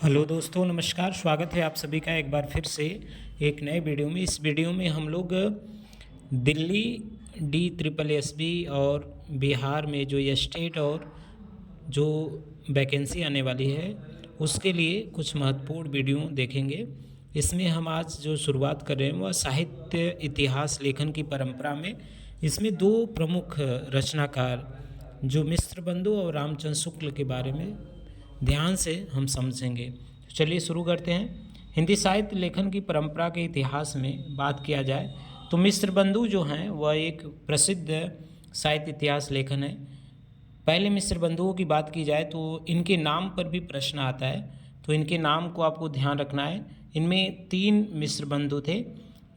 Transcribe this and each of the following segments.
Hello दोस्तों, नमस्कार। स्वागत है आप सभी का एक बार फिर से एक नए वीडियो में। इस वीडियो में हम लोग दिल्ली DSSB और बिहार में जो ये स्टेट और जो वैकेंसी आने वाली है उसके लिए कुछ महत्वपूर्ण वीडियो देखेंगे। इसमें हम आज जो शुरुआत कर रहे हैं वह साहित्य इतिहास लेखन की परंपरा में इसमें दो प्रमुख रचनाकार जो मिश्र बंधु और रामचंद्र शुक्ल के बारे में ध्यान से हम समझेंगे। तो चलिए शुरू करते हैं। हिंदी साहित्य लेखन की परंपरा के इतिहास में बात किया जाए तो मिश्र बंधु जो हैं वह एक प्रसिद्ध साहित्य इतिहास लेखन है। पहले मिश्र बंधुओं की बात की जाए तो इनके नाम पर भी प्रश्न आता है, तो इनके नाम को आपको ध्यान रखना है। इनमें 3 मिश्र बंधु थे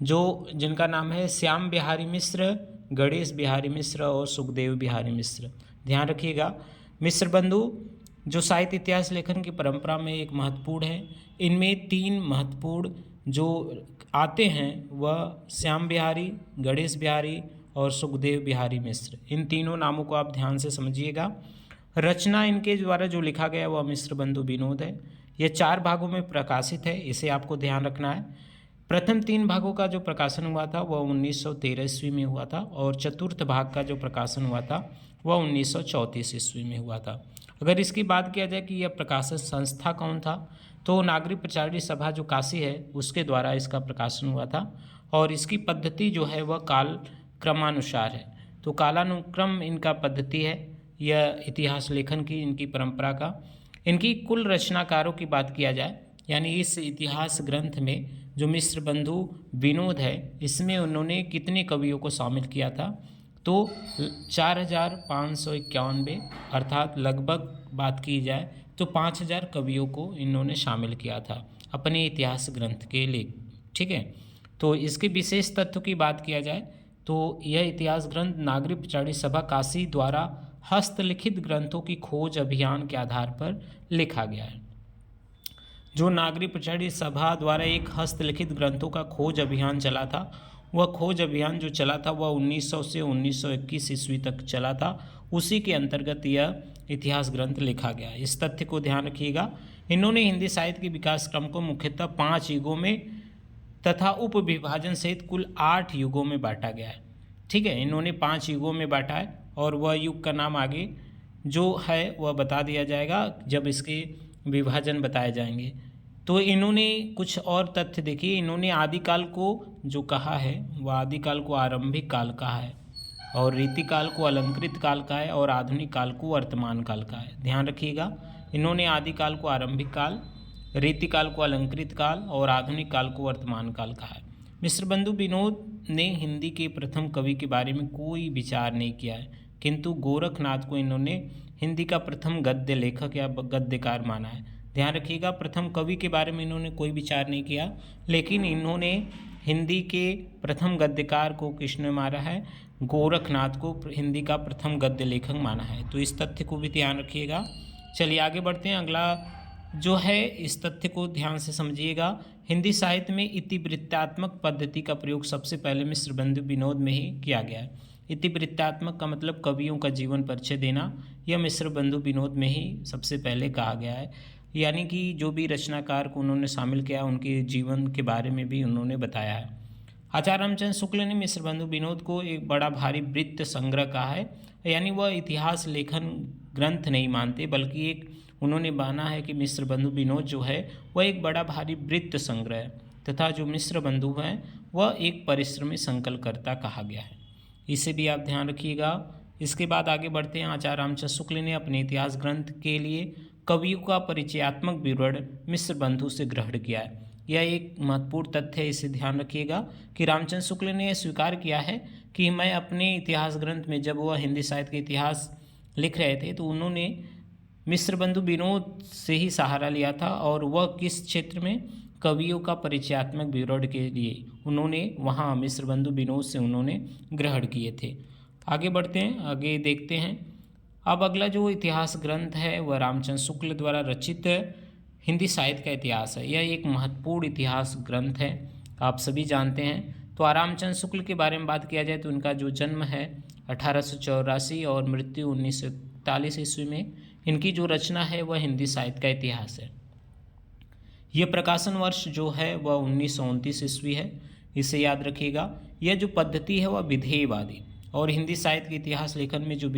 जिनका नाम है श्याम बिहारी मिश्र, गणेश बिहारी मिश्र और सुखदेव बिहारी मिश्र। ध्यान रखिएगा, मिश्र बंधु जो साहित्य इतिहास लेखन की परंपरा में एक महत्वपूर्ण है। इनमें 3 महत्वपूर्ण जो आते हैं वह श्याम बिहारी, गणेश बिहारी और सुखदेव बिहारी मिश्र। इन तीनों नामों को आप ध्यान से समझिएगा। रचना इनके द्वारा जो लिखा गया वह मिश्र बंधु विनोद है। यह 4 भागों में प्रकाशित है, इसे आपको ध्यान रखना है। प्रथम 3 भागों का जो प्रकाशन हुआ था वह 1913 ईस्वी में हुआ था और चतुर्थ भाग का जो प्रकाशन हुआ था वह 1934 ईस्वी में हुआ था। अगर इसकी बात किया जाए कि यह प्रकाशन संस्था कौन था तो नागरिक प्रचारणी सभा जो काशी है उसके द्वारा इसका प्रकाशन हुआ था और इसकी पद्धति जो है वह काल क्रमानुसार है। तो कालानुक्रम इनका पद्धति है यह इतिहास लेखन की इनकी परंपरा का। इनकी कुल रचनाकारों की बात किया जाए यानी इस इतिहास ग्रंथ में जो मिश्र बंधु विनोद है इसमें उन्होंने कितने कवियों को शामिल किया था तो 4591 अर्थात लगभग बात की जाए तो 5000 कवियों को इन्होंने शामिल किया था अपने इतिहास ग्रंथ के लिए। ठीक है, तो इसके विशेष तथ्यों की बात किया जाए तो यह इतिहास ग्रंथ नागरिक प्रचारणी सभा काशी द्वारा हस्तलिखित ग्रंथों की खोज अभियान के आधार पर लिखा गया है। जो नागरिक प्रचारणी सभा द्वारा एक हस्तलिखित ग्रंथों का खोज अभियान चला था वह खोज अभियान जो चला था वह 1900 से 1921 ईस्वी तक चला था। उसी के अंतर्गत यह इतिहास ग्रंथ लिखा गया। इस तथ्य को ध्यान रखिएगा। इन्होंने हिंदी साहित्य के विकास क्रम को मुख्यतः 5 युगों में तथा उप विभाजन सहित कुल 8 युगों में बांटा गया है। ठीक है, इन्होंने 5 युगों में बांटा है और वह युग का नाम आगे जो है वह बता दिया जाएगा जब इसके विभाजन बताए जाएंगे। तो इन्होंने कुछ और तथ्य देखिए। इन्होंने आदिकाल को जो कहा है वह आदिकाल को आरंभिक काल कहा है और रीतिकाल को अलंकृत काल का है और आधुनिक काल को वर्तमान काल का है। ध्यान रखिएगा, इन्होंने आदिकाल को आरंभिक काल, रीतिकाल को अलंकृत काल और आधुनिक काल को वर्तमान काल कहा है। मिश्र बंधु विनोद ने हिंदी के प्रथम कवि के बारे में कोई विचार नहीं किया है, किंतु गोरखनाथ को इन्होंने हिंदी का प्रथम गद्य लेखक या गद्यकार माना है। ध्यान रखिएगा, प्रथम कवि के बारे में इन्होंने कोई विचार नहीं किया, लेकिन इन्होंने हिंदी के प्रथम गद्यकार को किसने माना है? गोरखनाथ को हिंदी का प्रथम गद्य लेखक माना है। तो इस तथ्य को भी ध्यान रखिएगा। चलिए आगे बढ़ते हैं। अगला जो है इस तथ्य को ध्यान से समझिएगा। हिंदी साहित्य में इतिवृत्तात्मक पद्धति का प्रयोग सबसे पहले मिश्र बंधु विनोद में ही किया गया है। इतिवृत्तात्मक का मतलब कवियों का जीवन परिचय देना, यह मिश्र बंधु विनोद में ही सबसे पहले कहा गया है। यानी कि जो भी रचनाकार को उन्होंने शामिल किया उनके जीवन के बारे में भी उन्होंने बताया है। आचार्य रामचंद्र शुक्ल ने मिश्र बंधु विनोद को एक बड़ा भारी वृत्त संग्रह कहा है, यानी वह इतिहास लेखन ग्रंथ नहीं मानते बल्कि एक उन्होंने माना है कि मिश्र बंधु विनोद जो है वह एक बड़ा भारी वृत्त संग्रह है तथा जो मिश्र बंधु हैं वह एक परिश्रमी संकल्पकर्ता कहा गया है। इसे भी आप ध्यान रखिएगा। इसके बाद आगे बढ़ते हैं। आचार्य रामचंद्र शुक्ल ने अपने इतिहास ग्रंथ के लिए कवियों का परिचयात्मक विवरण मिश्र बंधु से ग्रहण किया है। यह एक महत्वपूर्ण तथ्य है, इसे ध्यान रखिएगा कि रामचंद्र शुक्ल ने यह स्वीकार किया है कि मैं अपने इतिहास ग्रंथ में जब वह हिंदी साहित्य का इतिहास लिख रहे थे तो उन्होंने मिश्र बंधु विनोद से ही सहारा लिया था और वह किस क्षेत्र में? कवियों का परिचयात्मक विवरण के लिए उन्होंने वहाँ मिश्र बंधु विनोद से उन्होंने ग्रहण किए थे। आगे बढ़ते हैं, आगे देखते हैं। अब अगला जो इतिहास ग्रंथ है वह रामचंद्र शुक्ल द्वारा रचित हिंदी साहित्य का इतिहास है। यह एक महत्वपूर्ण इतिहास ग्रंथ है, आप सभी जानते हैं। तो रामचंद्र शुक्ल के बारे में बात किया जाए तो उनका जो जन्म है 1884 और मृत्यु 1941 ईस्वी में। इनकी जो रचना है वह हिंदी साहित्य का इतिहास है। यह प्रकाशन वर्ष जो है वह 1929 ईस्वी है, इसे याद रखिएगा। यह जो पद्धति है वह विधेयवादी, और हिंदी साहित्य के इतिहास लेखन में जो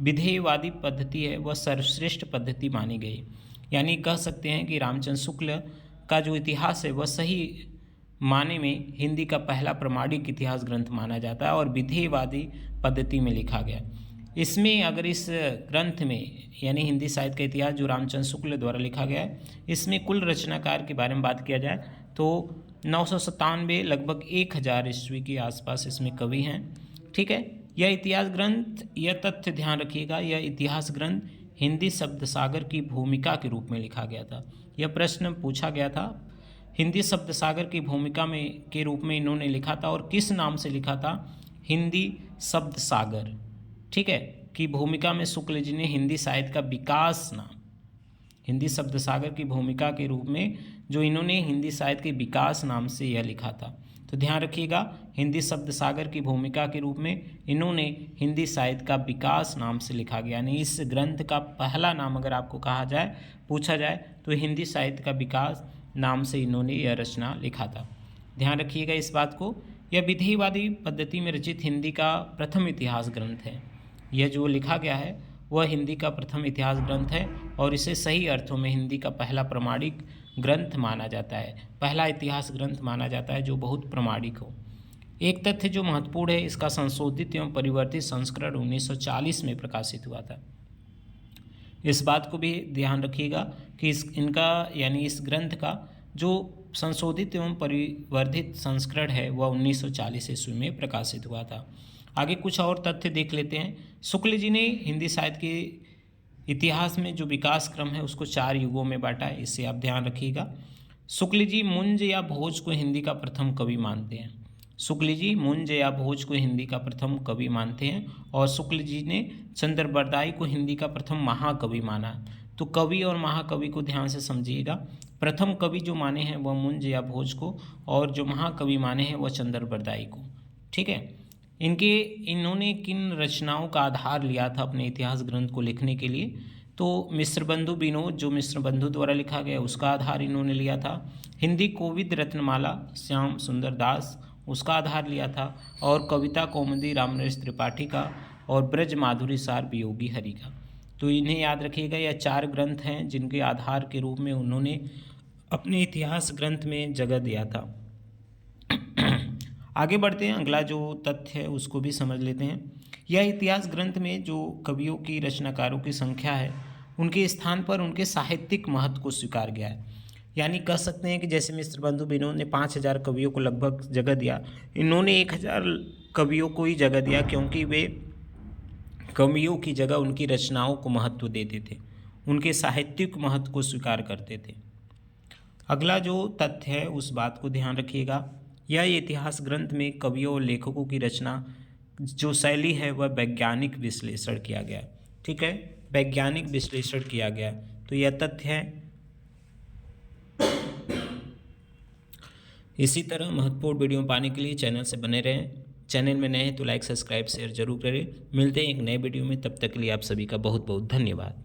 विधेयवादी पद्धति है वह सर्वश्रेष्ठ पद्धति मानी गई। यानी कह सकते हैं कि रामचंद्र शुक्ल का जो इतिहास है वह सही माने में हिंदी का पहला प्रमाणिक इतिहास ग्रंथ माना जाता है और विधेयवादी पद्धति में लिखा गया। इसमें अगर इस ग्रंथ में यानी हिंदी साहित्य का इतिहास जो रामचंद्र शुक्ल द्वारा लिखा गया है, इसमें कुल रचनाकार के बारे में बात किया जाए तो 997 लगभग 1000 ईस्वी के आसपास इसमें कवि हैं। ठीक है, यह इतिहास ग्रंथ, यह तथ्य ध्यान रखिएगा, यह इतिहास ग्रंथ हिंदी शब्द सागर की भूमिका के रूप में लिखा गया था। यह प्रश्न पूछा गया था, हिंदी शब्द सागर की भूमिका में के रूप में इन्होंने लिखा था और किस नाम से लिखा था? हिंदी शब्द सागर, ठीक है, की भूमिका में शुक्ल जी ने हिंदी साहित्य का विकास नाम, हिंदी शब्द सागर की भूमिका के रूप में जो इन्होंने हिंदी साहित्य के विकास नाम से यह लिखा था। तो ध्यान रखिएगा, हिंदी शब्द सागर की भूमिका के रूप में इन्होंने हिंदी साहित्य का विकास नाम से लिखा गया। यानी इस ग्रंथ का पहला नाम अगर आपको कहा जाए, पूछा जाए तो हिंदी साहित्य का विकास नाम से इन्होंने यह रचना लिखा था। ध्यान रखिएगा इस बात को। यह विधेयवादी पद्धति में रचित हिंदी का प्रथम इतिहास ग्रंथ है। यह जो लिखा गया है वह हिंदी का प्रथम इतिहास ग्रंथ है और इसे सही अर्थों में हिंदी का पहला प्रमाणिक ग्रंथ माना जाता है, पहला इतिहास ग्रंथ माना जाता है जो बहुत प्रमाणिक हो। एक तथ्य जो महत्वपूर्ण है, इसका संशोधित एवं परिवर्तित संस्करण 1940 में प्रकाशित हुआ था। इस बात को भी ध्यान रखिएगा कि इस ग्रंथ का जो संशोधित एवं परिवर्धित संस्करण है वह 1940 ईस्वी में प्रकाशित हुआ था। आगे कुछ और तथ्य देख लेते हैं। शुक्ल जी ने हिंदी साहित्य के इतिहास में जो विकास क्रम है उसको 4 युगों में बांटा है, इससे आप ध्यान रखिएगा। शुक्ल जी मुंज या भोज को हिंदी का प्रथम कवि मानते हैं। शुक्ल जी मुंज या भोज को हिंदी का प्रथम कवि मानते हैं और शुक्ल जी ने चंद्रबरदाई को हिंदी का प्रथम महाकवि माना। तो कवि और महाकवि को ध्यान से समझिएगा। प्रथम कवि जो माने हैं वह मुंज या भोज को और जो महाकवि माने हैं वह चंद्रबरदाई को। ठीक है, इन्होंने किन रचनाओं का आधार लिया था अपने इतिहास ग्रंथ को लिखने के लिए? तो मिश्रबंधु विनोद जो मिश्रबंधु द्वारा लिखा गया उसका आधार इन्होंने लिया था। हिंदी कोविद रत्नमाला श्याम सुंदर दास उसका आधार लिया था और कविता कौमुदी रामनरेश त्रिपाठी का और ब्रज माधुरी सार वियोगी हरि का। तो इन्हें याद रखिएगा, यह 4 ग्रंथ हैं जिनके आधार के रूप में उन्होंने अपने इतिहास ग्रंथ में जगह दिया था। आगे बढ़ते हैं, अगला जो तथ्य है उसको भी समझ लेते हैं। यह इतिहास ग्रंथ में जो कवियों की रचनाकारों की संख्या है उनके स्थान पर उनके साहित्यिक महत्व को स्वीकार गया है। यानी कह सकते हैं कि जैसे मिश्रबंधु विनोद ने 5000 कवियों को लगभग जगह दिया, इन्होंने 1000 कवियों को ही जगह दिया क्योंकि वे कवियों की जगह उनकी रचनाओं को महत्व देते थे, उनके साहित्यिक महत्व को स्वीकार करते थे। अगला जो तथ्य है उस बात को ध्यान रखिएगा। यह इतिहास ग्रंथ में कवियों और लेखकों की रचना जो शैली है वह वैज्ञानिक विश्लेषण किया गया। ठीक है, वैज्ञानिक विश्लेषण किया गया, तो यह तथ्य है। इसी तरह महत्वपूर्ण वीडियो पाने के लिए चैनल से बने रहें। चैनल में नए हैं तो लाइक सब्सक्राइब शेयर जरूर करें। मिलते हैं एक नए वीडियो में, तब तक के लिए आप सभी का बहुत बहुत धन्यवाद।